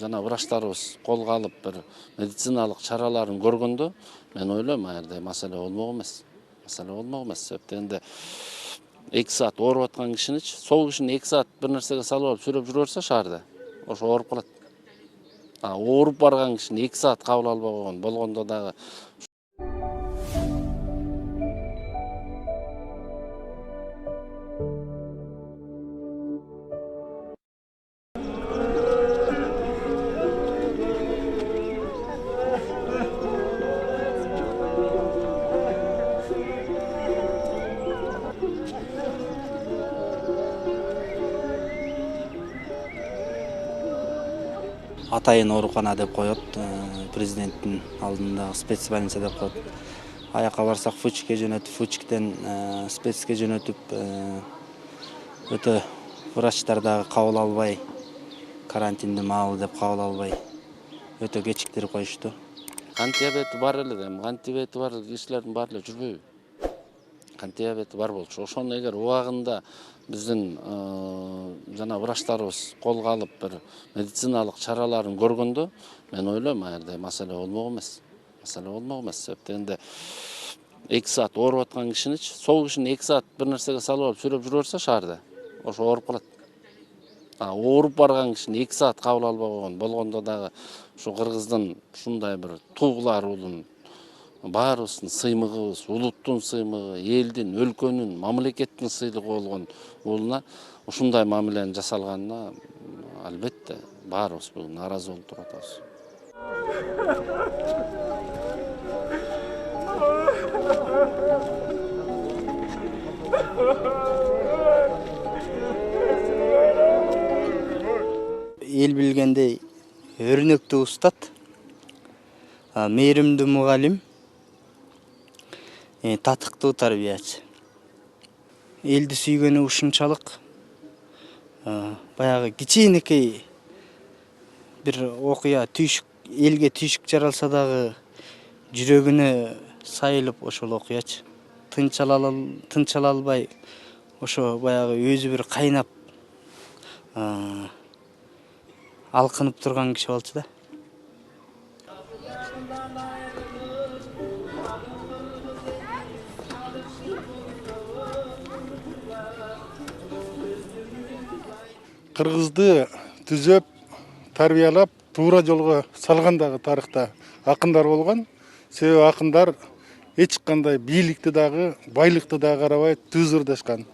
жана врачтарыбыз колго алып бир медициналык чараларын көргөндө мен ойлойм аерде маселе болмок эмес. Себеп дегенде 2 саат ооруп аткан кишиничи, сол кишини 2 саат бир нерсеге салып алып сүрөп жүрө берсе шаарда, ошо ооруп калат. Ооруп барган кишини 2 саат кабыл албай койгон болгондо дагы Атайын оорукана деп коет, президенттин алдындагы спецбольница деп коет. Аяка барсак Фучикке жөнөтүп, Фучиктен спецке жөнөтүп, өтө врачтар дагы кабыл албай, карантиндин маалы деп кабыл албай, өтө кечиктирип коюшту. Кант диабети бар эле да, кант диабети бар кишилердин баары эле жүрбөйбү. Кант диабети бар болчу. Ошону эгер убагында биздин жана врачтарыбыз колго алып бир медициналык чараларын көргөндө мен ойлойм аерде маселе болмок эмес. Себеп дегенде 2 саат ооруп аткан кишиничи, сол кишини 2 саат бир нерсеге салып алып сүрөп жүрө берсе шаарда, ошо ооруп калат. Ооруп барган кишини 2 саат кабыл албай койгон болгондо дагы ушу кыргыздын ушундай бир туугулар улун баарыбыздын сыймыгыбыз, улуттун сыймыгы, элдин, өлкөнүн, мамлекеттин сыйлыгы болгон уулуна ушундай мамиленин жасалганына албетте баарыбыз бүгүн нааразы болуп туруп атабыз. Эл билгендей өрнөктүү устат, мээримдүү мугалим, татыктуу тарбиячы. Элди сүйгөнү ушунчалык баягы кичинекей бир окуя элге түйшүк жаралса дагы жүрөгүнө сайылып ошол окуячы. Тынчала албай ошо баягы өзү бир кайнап алкынып турган киши болчу да. Кыргызды түзөп, тарбиялап, туура жолго салгандагы тарыхта акындар болгон. Себеби акындар эч кандай бийликти дагы, байлыкты дагы карабай түз ырдашкан.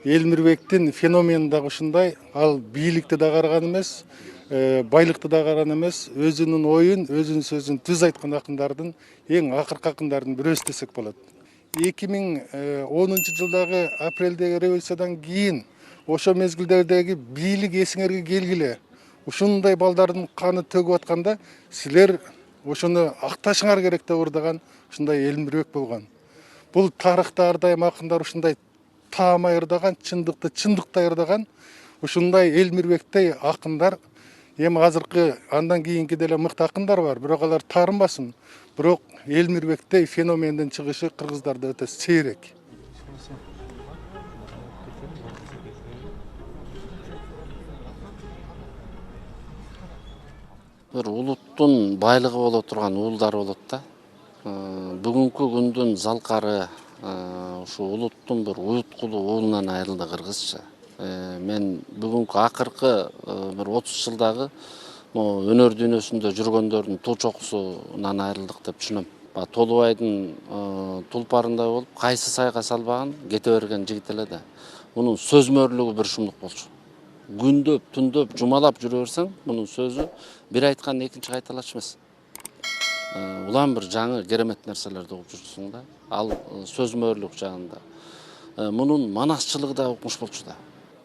Элмирбектин феномени дагы ушундай, ал бийликти дагы караган эмес, байлыкты дагы караган эмес, өзүнүн оюн, өзүнүн сөзүн түз айткан акындардын эң акыркы акындардын бирөөсү десек болот. 2010 жылдагы апрелдеги революциядан кийин ошо мезгилдердеги бийлик эсиңерге келгиле. Ушундай балдардын каны төгүп атканда силер ошону акташыңар керек деп ырдаган ушундай Элмирбек болгон. Бул тарыхта ар дайым акындар ушундай таамай ырдаган, чындыкты чындыктай ырдаган ушундай Элмирбектей акындар эми азыркы андан кийинки деле мыкты акындар бар, бирок алар таарынбасын. Бирок Элмирбектей феномендин чыгышы кыргыздарда өтө сейрек. Бир улуттун байлыгы боло турган уулдар болот да. Бүгүнкү күндүн залкары ушу улуттун бир уюткулуу уулунан айрылды кыргызча. Мен бүгүнкү акыркы бир 30 жылдагы өнөр дүйнөсүндө жүргөндөрдүн тул чокусунан айрылдык деп түшүнөм. Толубайдын тулпарындай болуп, кайсы сайга салбаган кете берген жигит эле да. Мунун сөз мөрлүгү бир шумдук болчу. Күндөп, түндөп, жумалап жүрө берсең, мунун сөзү бир айтканын экинчи кайталач эмес. Улам бир жаңы керемет нерселерди угуп жүрсүң да. Ал сөз мөрлүк жагында. Мунун манасчылыгы да укмуш болчу да.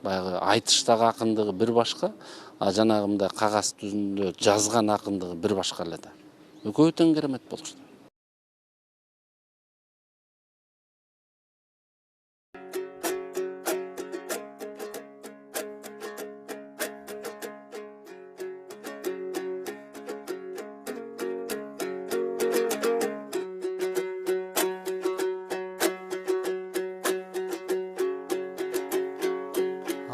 Баягы айтыштагы акындыгы бир башка, жанагы мындай кагаз түзүндө жазган акындыгы бир башка эле да. Экөө тең керемет болчу да.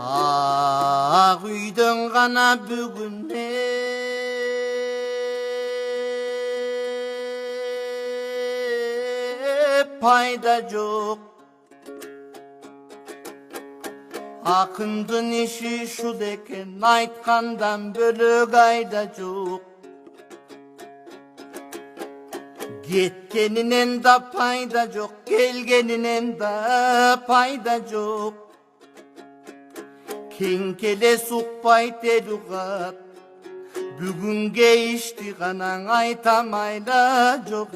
Ақ үйден ғана бүгін payda yok. Akındın işi şu deken aytkandan bölük ayda yok. Gitkeninen de payda yok, gelgeninen de payda yok. Kenkele sukpay telugat, bugünge işti kanan aytamayla yok.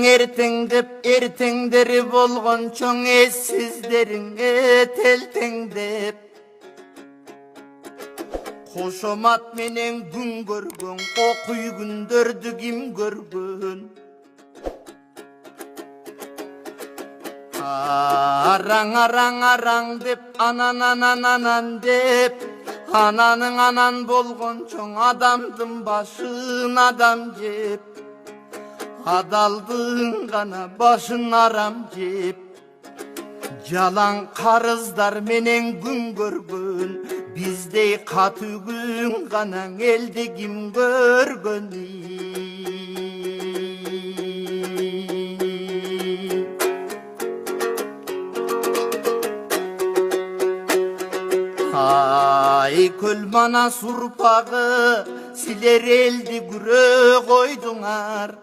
Erteң деп ертеңдері болған чоң ессіздеріңе телтең деп қошомат менен күн көргөн қоқуй күндөрдү ким көргөн араң деп анан деп ананың анан болгон чоң адамдын башын адам жеп адалдың ғана башын арам жеп жалаң қарыздар менен күн көргөн биздей каты күн ғана элди ким көргөн ай көл манас урпагы силер элди күрө койдуңар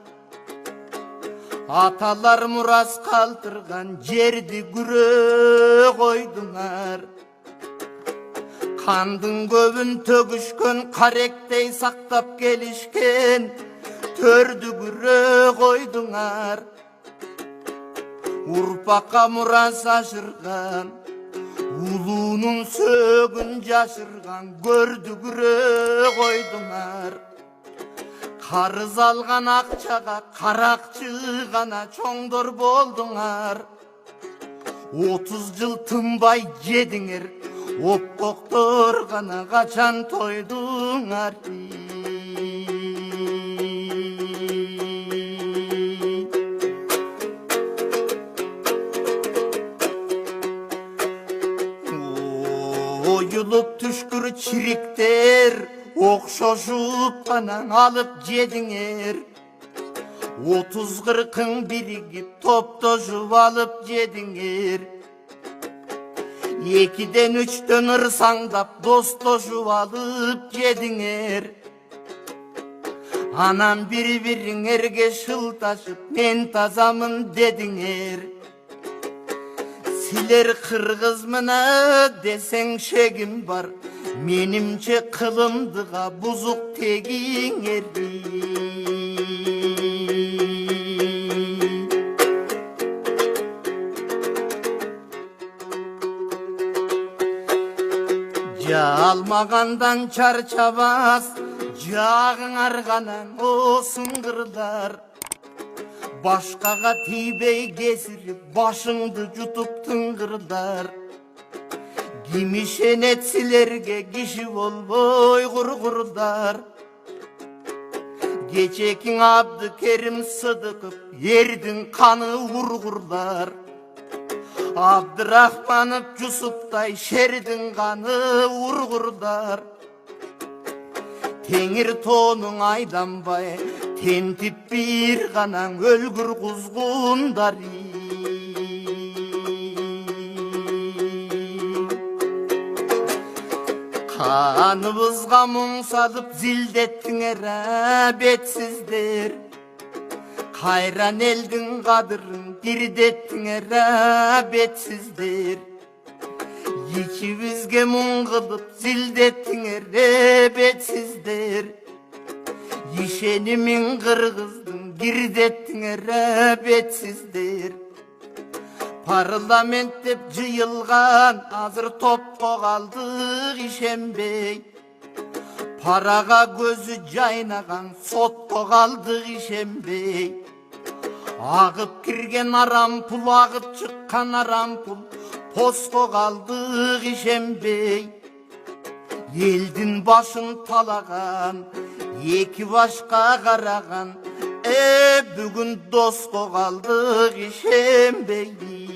аталар мурас калтырган жерди күрө койдуңар кандын көбүн төгүшкөн каректей сактап келишкен төрдү күрө койдуңар урпакка мурас ашырган улуунун сөөгүн жашырган көрдү күрө койдуңар Қарыз алған ақчаға қарақчы ғана чоңдор болдуңар 30 жыл тынбай жедіңер оппоқтор ғана қачан тойдуңар ойылып түшкүр чириктер Оқшошуп қанан алып жедіңер 30-40 бірігіп топтошуп алып жедіңер 2-ден 3-ден ырсаңдап достошуп алып жедіңер Анан бір-біріңерге шылташып мен тазамын дедіңер Силер қырғыз мына десең шегім бар Менимче кылымдыга бузук тегиңер Жалмагандан чарчабас жагыңар ганан осуңгырдар Башкага тийбей кесирип башыңды жутуп тыңгырдар Ким ишенет силерге киши болбой кургурдар Кечекиң Абдыкерим Сыдыков эрдин каны ургурдар Абдырахманов Жусуптай шердин каны ургурдар Теңир тоонуң айданбай тентип бир гана өлгүр кузгундар Kanımızga muң salıp zildеттіңер бетсіздер Кайран элдин кадырын кирдеттіңер бетсіздер Ичибизге muң кылып зилдеттіңер бетсіздер Ишенимин кыргыздын кирдеттіңер бетсіздер Парламент деп жыйылган азыр топко калдык ишенбей Парага көзү жайнаган сотко калдык ишенбей Агып кирген арам пул агып чыккан арам пул поско калдык ишенбей Элдин башын талаган эки башка караган бүгүн доско калдык ишенбей